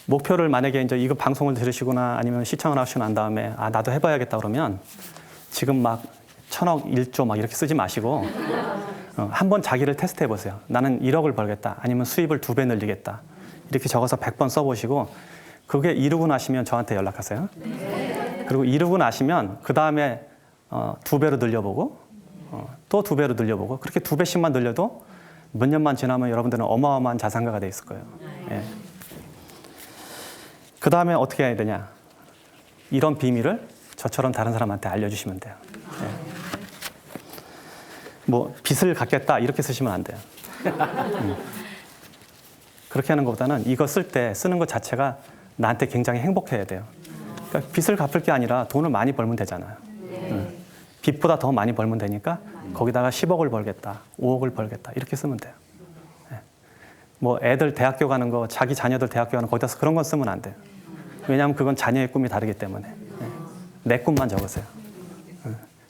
목표를 만약에 이제 이거 방송을 들으시거나 아니면 시청을 하시고 난 다음에 나도 해봐야겠다 그러면 지금 막 1000억, 1조 막 이렇게 쓰지 마시고 한번 자기를 테스트 해보세요. 나는 1억을 벌겠다. 아니면 수입을 2배 늘리겠다. 이렇게 적어서 100번 써보시고 그게 이루고 나시면 저한테 연락하세요. 그리고 이루고 나시면 그 다음에 2배로 늘려보고 또 2배로 늘려보고 그렇게 2배씩만 늘려도 몇 년만 지나면 여러분들은 어마어마한 자산가가 돼 있을 거예요. 예. 그 다음에 어떻게 해야 되냐? 이런 비밀을 저처럼 다른 사람한테 알려주시면 돼요. 예. 뭐 빚을 갚겠다 이렇게 쓰시면 안 돼요. 그렇게 하는 것보다는 이거 쓸 때 쓰는 것 자체가 나한테 굉장히 행복해야 돼요. 그러니까 빚을 갚을 게 아니라 돈을 많이 벌면 되잖아요. 빚보다 더 많이 벌면 되니까 거기다가 10억을 벌겠다, 5억을 벌겠다 이렇게 쓰면 돼요. 예. 뭐 애들 대학교 가는 거, 자기 자녀들 대학교 가는 거 거기다 그런 건 쓰면 안 돼요. 왜냐하면 그건 자녀의 꿈이 다르기 때문에. 예. 내 꿈만 적으세요.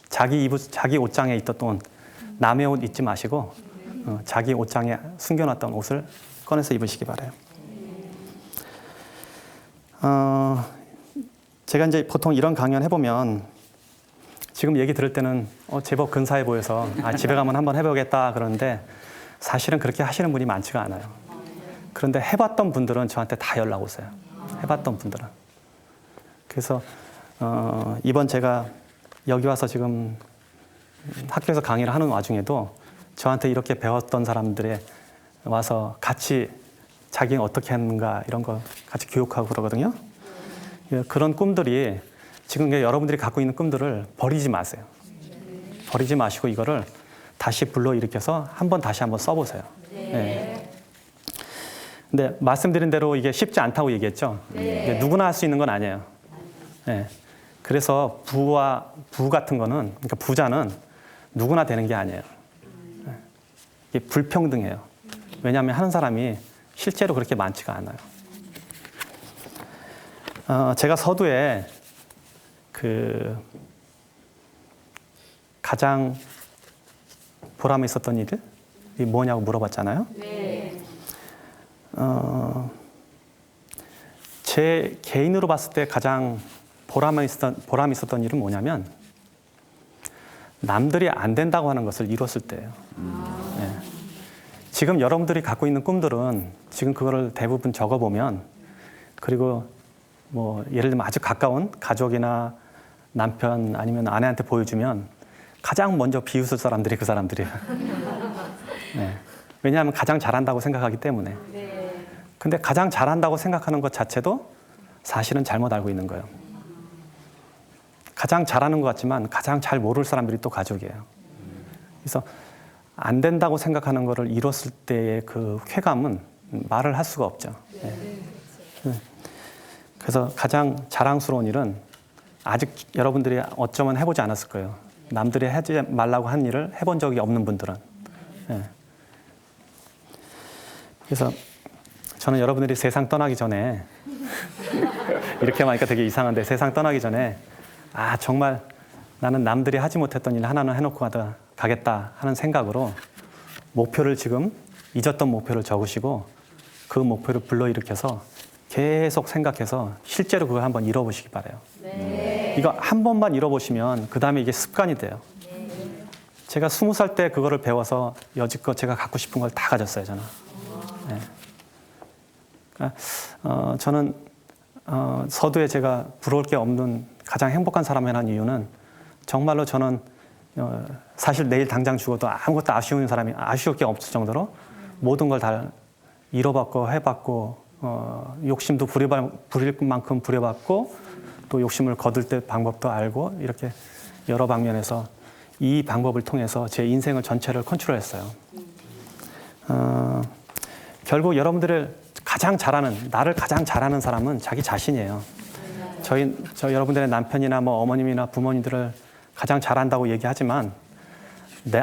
자기 옷장에 있던 돈, 남의 옷 잊지 마시고 자기 옷장에 숨겨놨던 옷을 꺼내서 입으시기 바라요. 제가 이제 보통 이런 강연 해보면 지금 얘기 들을 때는 제법 근사해 보여서 집에 가면 한번 해보겠다 그러는데 사실은 그렇게 하시는 분이 많지가 않아요. 그런데 해봤던 분들은 저한테 다 연락 오세요. 해봤던 분들은. 그래서 이번 제가 여기 와서 지금 학교에서 강의를 하는 와중에도 저한테 이렇게 배웠던 사람들이 와서 같이 자기는 어떻게 하는가 이런 거 같이 교육하고 그러거든요. 그런 꿈들이 지금 여러분들이 갖고 있는 꿈들을 버리지 마세요. 버리지 마시고 이거를 다시 불러일으켜서 다시 한번 써보세요. 네. 근데 말씀드린 대로 이게 쉽지 않다고 얘기했죠. 네. 누구나 할 수 있는 건 아니에요. 네. 그래서 부 같은 거는, 그러니까 부자는 누구나 되는 게 아니에요. 네. 이게 불평등해요. 왜냐하면 하는 사람이 실제로 그렇게 많지가 않아요. 제가 서두에 가장 보람이 있었던 일이 뭐냐고 물어봤잖아요. 네. 제 개인으로 봤을 때 가장 보람이 있었던 일은 뭐냐면 남들이 안 된다고 하는 것을 이뤘을 때예요. 네. 지금 여러분들이 갖고 있는 꿈들은 지금 그거를 대부분 적어보면 그리고 뭐 예를 들면 아주 가까운 가족이나 남편 아니면 아내한테 보여주면 가장 먼저 비웃을 사람들이 그 사람들이에요. 네. 왜냐하면 가장 잘한다고 생각하기 때문에. 근데 가장 잘한다고 생각하는 것 자체도 사실은 잘못 알고 있는 거예요. 가장 잘하는 것 같지만 가장 잘 모를 사람들이 또 가족이에요. 그래서 안 된다고 생각하는 거를 이뤘을 때의 그 쾌감은 말을 할 수가 없죠. 네. 그래서 가장 자랑스러운 일은 아직 여러분들이 어쩌면 해보지 않았을 거예요. 남들이 하지 말라고 한 일을 해본 적이 없는 분들은. 네. 그래서 저는 여러분들이 세상 떠나기 전에 이렇게 말하니까 되게 이상한데 세상 떠나기 전에 정말 나는 남들이 하지 못했던 일 하나는 해놓고 가겠다 하는 생각으로 목표를 지금 잊었던 목표를 적으시고 그 목표를 불러일으켜서 계속 생각해서 실제로 그걸 한번 이뤄보시기 바라요. 이거 한 번만 이뤄보시면 그 다음에 이게 습관이 돼요. 제가 20살 때 그거를 배워서 여지껏 제가 갖고 싶은 걸 다 가졌어요, 저는. 네. 그러니까, 저는 서두에 제가 부러울 게 없는 가장 행복한 사람이라는 이유는 정말로 저는 사실 내일 당장 죽어도 아무것도 아쉬울 게 없을 정도로 모든 걸 다 잃어봤고 해봤고 욕심도 부릴 만큼 부려봤고 또 욕심을 거둘 때 방법도 알고 이렇게 여러 방면에서 이 방법을 통해서 제 인생을 전체를 컨트롤했어요. 결국 여러분들을 나를 가장 잘하는 사람은 자기 자신이에요. 저 여러분들의 남편이나 뭐 어머님이나 부모님들을 가장 잘한다고 얘기하지만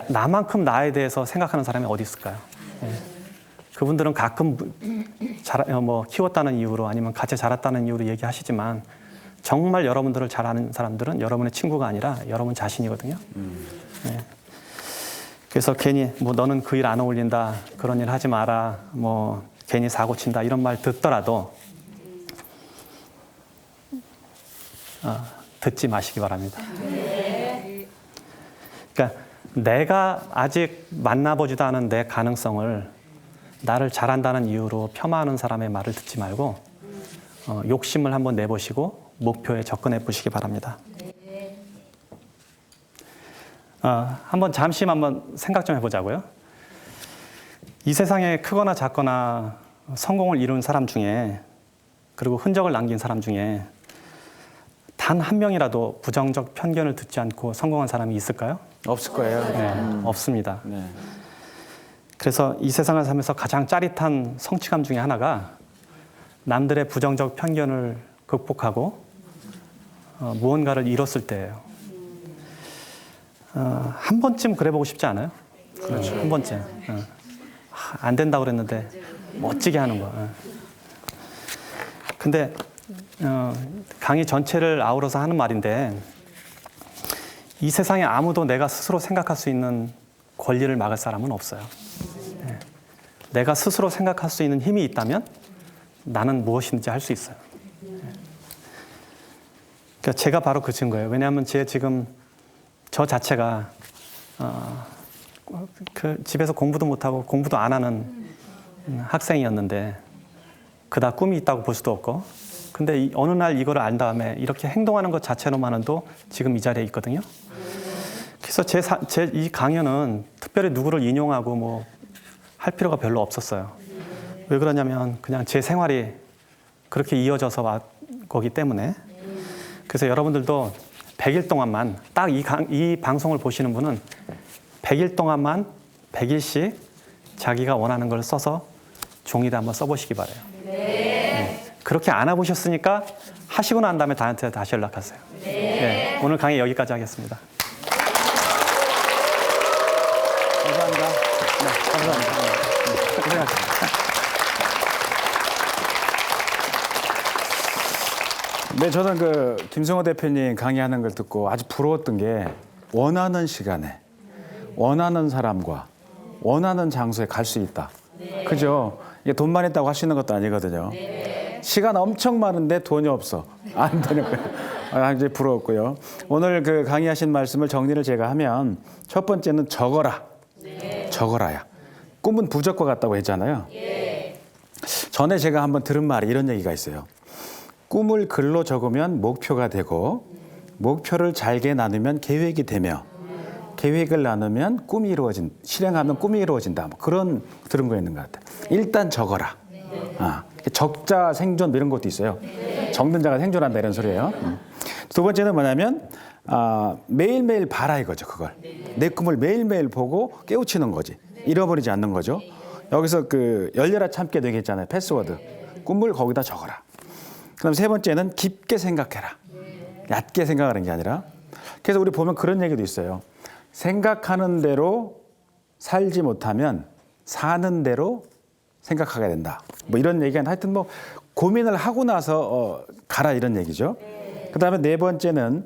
나만큼 나에 대해서 생각하는 사람이 어디 있을까요? 예. 그분들은 가끔 키웠다는 이유로 아니면 같이 자랐다는 이유로 얘기하시지만 정말 여러분들을 잘 아는 사람들은 여러분의 친구가 아니라 여러분 자신이거든요. 네. 그래서 괜히 너는 그 일 안 어울린다, 그런 일 하지 마라, 괜히 사고 친다 이런 말 듣더라도 듣지 마시기 바랍니다. 그러니까 내가 아직 만나보지도 않은 내 가능성을 나를 잘한다는 이유로 폄하하는 사람의 말을 듣지 말고 욕심을 한번 내보시고 목표에 접근해 보시기 바랍니다. 잠시 한번 생각 좀 해보자고요. 이 세상에 크거나 작거나 성공을 이룬 사람 중에 그리고 흔적을 남긴 사람 중에 단 한 명이라도 부정적 편견을 듣지 않고 성공한 사람이 있을까요? 없을 거예요. 네, 없습니다. 네. 그래서 이 세상을 살면서 가장 짜릿한 성취감 중에 하나가 남들의 부정적 편견을 극복하고 무언가를 이뤘을 때예요. 한 번쯤 그래보고 싶지 않아요? 그렇죠. 한 번쯤. 안 된다고 그랬는데 멋지게 하는 거. 근데 강의 전체를 아우러서 하는 말인데 이 세상에 아무도 내가 스스로 생각할 수 있는 권리를 막을 사람은 없어요. 내가 스스로 생각할 수 있는 힘이 있다면 나는 무엇이든지 할 수 있어요. 그러니까 제가 바로 그 증거예요. 왜냐하면 지금 저 자체가 집에서 공부도 못하고 공부도 안 하는 학생이었는데 그다지 꿈이 있다고 볼 수도 없고 근데 어느 날 이걸 안 다음에 이렇게 행동하는 것 자체로만도 지금 이 자리에 있거든요. 그래서 제 이 강연은 특별히 누구를 인용하고 할 필요가 별로 없었어요. 왜 그러냐면 그냥 제 생활이 그렇게 이어져서 왔기 때문에. 그래서 여러분들도 100일 동안만 딱 이 방송을 보시는 분은 100일 동안만 100일씩 자기가 원하는 걸 써서 종이에 한번 써보시기 바라요. 네. 그렇게 안 해보셨으니까 하시고 난 다음에 저한테 다시 연락하세요. 네. 오늘 강의 여기까지 하겠습니다. 감사합니다. 네, 감사합니다. 고생하셨습니다. 네, 저는 김성호 대표님 강의하는 걸 듣고 아주 부러웠던 게 원하는 시간에 원하는 사람과 원하는 장소에 갈 수 있다. 네. 그죠? 이게 돈만 있다고 할 수 있는 것도 아니거든요. 네. 시간 엄청 많은데 돈이 없어. 안 되는 거예요. 이제 부러웠고요. 오늘 강의하신 말씀을 정리를 제가 하면 첫 번째는 적어라. 네. 적어라야. 꿈은 부적과 같다고 했잖아요. 네. 전에 제가 한번 들은 말이 이런 얘기가 있어요. 꿈을 글로 적으면 목표가 되고 목표를 잘게 나누면 계획이 되며 계획을 나누면 실행하면 꿈이 이루어진다. 그런 들은 거 있는 것 같아요. 일단 적어라. 적자 생존 이런 것도 있어요. 적는 자가 생존한다 이런 소리예요. 두 번째는 뭐냐면 매일매일 봐라 이거죠. 그걸. 내 꿈을 매일매일 보고 깨우치는 거지. 잃어버리지 않는 거죠. 여기서 열려라 참게 되겠잖아요. 패스워드. 꿈을 거기다 적어라. 그다음 세 번째는 깊게 생각해라. 얕게 생각하는 게 아니라. 그래서 우리 보면 그런 얘기도 있어요. 생각하는 대로 살지 못하면 사는 대로 생각하게 된다. 이런 얘기는 하여튼 고민을 하고 나서 가라 이런 얘기죠. 그다음에 네 번째는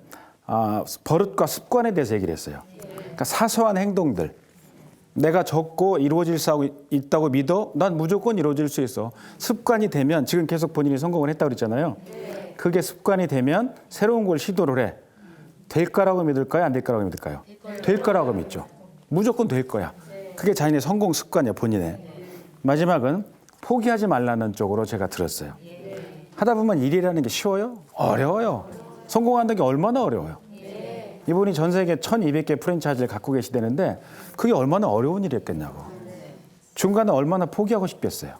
버릇과 습관에 대해서 얘기를 했어요. 그러니까 사소한 행동들. 내가 적고 이루어질 수 있다고 믿어? 난 무조건 이루어질 수 있어. 습관이 되면 지금 계속 본인이 성공을 했다고 그랬잖아요. 그게 습관이 되면 새로운 걸 시도를 해. 될 거라고 믿을까요? 안 될 거라고 믿을까요? 될 거라고 믿죠. 무조건 될 거야. 그게 자신의 성공 습관이야, 본인의. 마지막은 포기하지 말라는 쪽으로 제가 들었어요. 하다 보면 일이라는 게 쉬워요? 어려워요. 성공한다는 게 얼마나 어려워요. 이분이 전 세계 1200개 프랜차이즈를 갖고 계시다는데 그게 얼마나 어려운 일이었겠냐고. 중간에 얼마나 포기하고 싶겠어요.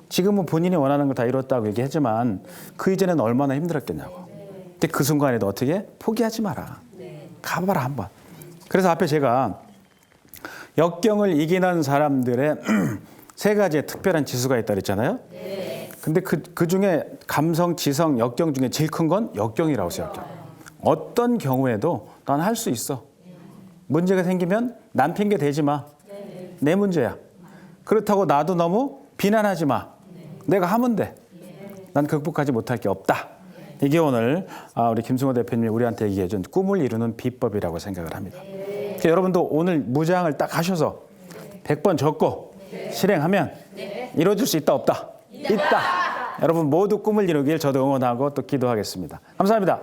지금은 본인이 원하는 걸 다 이뤘다고 얘기하지만 그 이전에는 얼마나 힘들었겠냐고. 근데 그 순간에도 어떻게? 포기하지 마라. 가봐라 한번. 그래서 앞에 제가 역경을 이기는 사람들의 세 가지의 특별한 지수가 있다 그랬잖아요. 근데 그 중에 감성, 지성, 역경 중에 제일 큰 건 역경이라고 했어요. 역경. 어떤 경우에도 난 할 수 있어. 문제가 생기면 남 핑계 대지 마. 내 문제야. 그렇다고 나도 너무 비난하지 마. 내가 하면 돼. 난 극복하지 못할 게 없다. 이게 오늘 우리 김승호 대표님이 우리한테 얘기해 준 꿈을 이루는 비법이라고 생각을 합니다. 그러니까 여러분도 오늘 무장을 딱 하셔서 100번 적고 실행하면 이루어질 수 있다 없다? 있다. 여러분 모두 꿈을 이루길 저도 응원하고 또 기도하겠습니다. 감사합니다.